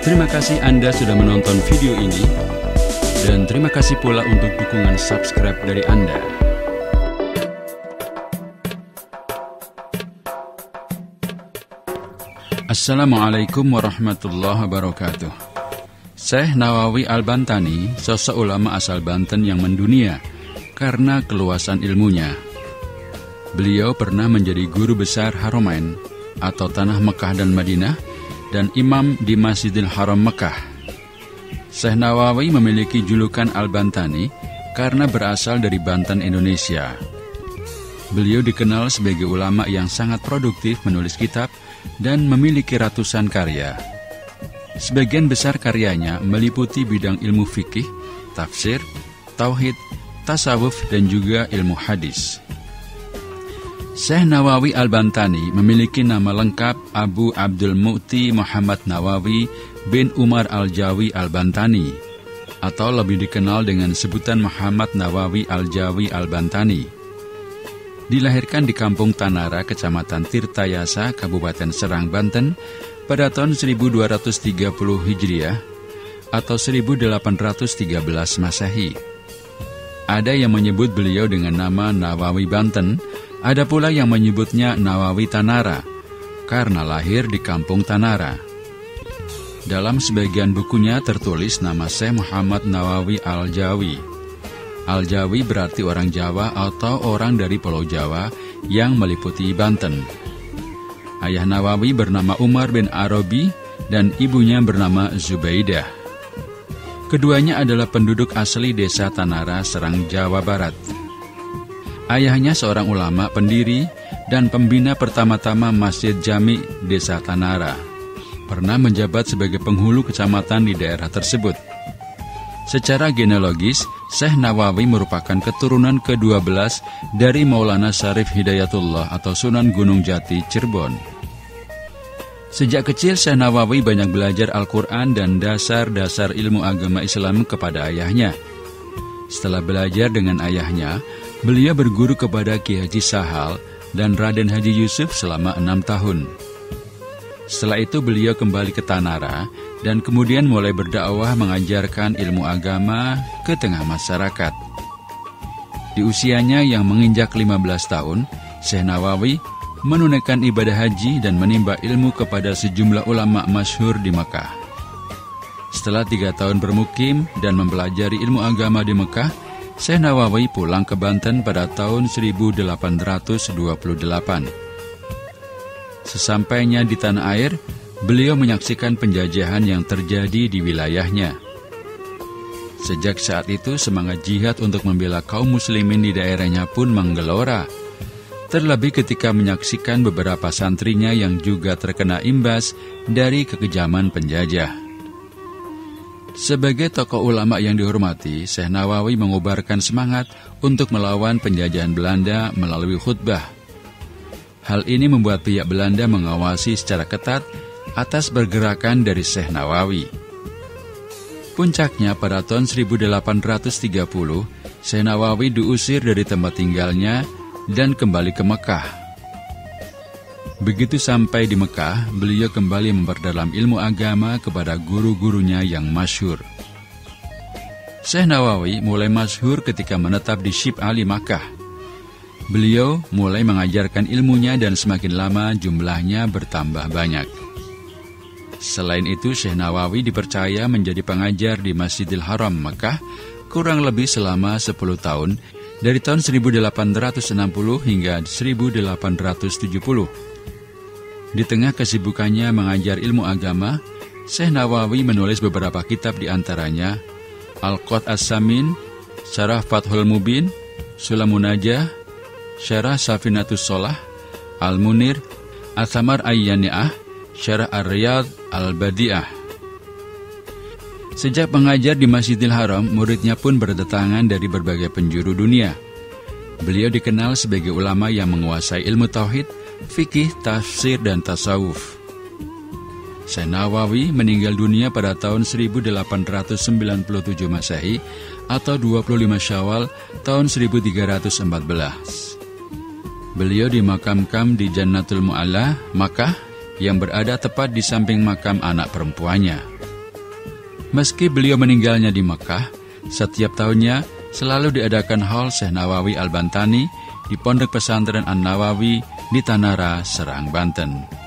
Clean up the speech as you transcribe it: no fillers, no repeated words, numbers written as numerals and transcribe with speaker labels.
Speaker 1: Terima kasih Anda sudah menonton video ini, dan terima kasih pula untuk dukungan subscribe dari Anda. Assalamualaikum warahmatullahi wabarakatuh. Syekh Nawawi Al-Bantani, sosok ulama asal Banten yang mendunia karena keluasan ilmunya. Beliau pernah menjadi guru besar Haramain atau Tanah Mekah dan Madinah, dan imam di Masjidil Haram Mekah. Syekh Nawawi memiliki julukan Al-Bantani karena berasal dari Banten, Indonesia. Beliau dikenal sebagai ulama yang sangat produktif menulis kitab dan memiliki ratusan karya. Sebagian besar karyanya meliputi bidang ilmu fikih, tafsir, tauhid, tasawuf, dan juga ilmu hadis. Syekh Nawawi Al-Bantani memiliki nama lengkap Abu Abdul Mu'ti Muhammad Nawawi bin Umar Al-Jawi Al-Bantani, atau lebih dikenal dengan sebutan Muhammad Nawawi Al-Jawi Al-Bantani. Dilahirkan di Kampung Tanara, Kecamatan Tirtayasa, Kabupaten Serang, Banten, pada tahun 1230 Hijriah atau 1813 Masehi. Ada yang menyebut beliau dengan nama Nawawi Banten, ada pula yang menyebutnya Nawawi Tanara, karena lahir di Kampung Tanara. Dalam sebagian bukunya tertulis nama Syekh Muhammad Nawawi Al-Jawi. Al-Jawi berarti orang Jawa atau orang dari Pulau Jawa yang meliputi Banten. Ayah Nawawi bernama Umar bin Arabi dan ibunya bernama Zubaidah. Keduanya adalah penduduk asli desa Tanara, Serang, Jawa Barat. Ayahnya seorang ulama, pendiri, dan pembina pertama-tama Masjid Jami Desa Tanara. Pernah menjabat sebagai penghulu kecamatan di daerah tersebut. Secara genealogis, Syekh Nawawi merupakan keturunan ke-12 dari Maulana Syarif Hidayatullah atau Sunan Gunung Jati, Cirebon. Sejak kecil, Syekh Nawawi banyak belajar Al-Quran dan dasar-dasar ilmu agama Islam kepada ayahnya. Setelah belajar dengan ayahnya, beliau berguru kepada Ki Haji Sahal dan Raden Haji Yusuf selama 6 tahun. Setelah itu beliau kembali ke Tanara dan kemudian mulai berdakwah mengajarkan ilmu agama ke tengah masyarakat. Di usianya yang menginjak 15 tahun, Syekh Nawawi menunaikan ibadah haji dan menimba ilmu kepada sejumlah ulama masyhur di Mekah. Setelah 3 tahun bermukim dan mempelajari ilmu agama di Mekah, Syekh Nawawi pulang ke Banten pada tahun 1828. Sesampainya di tanah air, beliau menyaksikan penjajahan yang terjadi di wilayahnya. Sejak saat itu, semangat jihad untuk membela kaum muslimin di daerahnya pun menggelora. Terlebih ketika menyaksikan beberapa santrinya yang juga terkena imbas dari kekejaman penjajah. Sebagai tokoh ulama yang dihormati, Syekh Nawawi mengobarkan semangat untuk melawan penjajahan Belanda melalui khutbah. Hal ini membuat pihak Belanda mengawasi secara ketat atas pergerakan dari Syekh Nawawi. Puncaknya pada tahun 1830, Syekh Nawawi diusir dari tempat tinggalnya dan kembali ke Mekah. Begitu sampai di Mekah, beliau kembali memperdalam ilmu agama kepada guru-gurunya yang masyhur. Syekh Nawawi mulai masyhur ketika menetap di Syib Ali, Makkah. Beliau mulai mengajarkan ilmunya dan semakin lama jumlahnya bertambah banyak. Selain itu, Syekh Nawawi dipercaya menjadi pengajar di Masjidil Haram Mekah kurang lebih selama 10 tahun, dari tahun 1860 hingga 1870. Di tengah kesibukannya mengajar ilmu agama, Syekh Nawawi menulis beberapa kitab, di antaranya Al-Qad As-Samin, Syarah Fathul Mubin, Sulamun Najah, Syarah Safinatus Sholah, Al-Munir, Al-Samar Ayyani'ah, Syarah Ar-Riyad Al-Badi'ah. Sejak mengajar di Masjidil Haram, muridnya pun berdatangan dari berbagai penjuru dunia. Beliau dikenal sebagai ulama yang menguasai ilmu tauhid, fikih, tafsir, dan tasawuf. Syekh Nawawi meninggal dunia pada tahun 1897 Masehi atau 25 Syawal tahun 1314. Beliau dimakamkan di Jannatul Mu'alla, Makkah, yang berada tepat di samping makam anak perempuannya. Meski beliau meninggalnya di Mekah, setiap tahunnya selalu diadakan haul Syekh Nawawi Al-Bantani di Pondok Pesantren An-Nawawi di Tanara, Serang, Banten.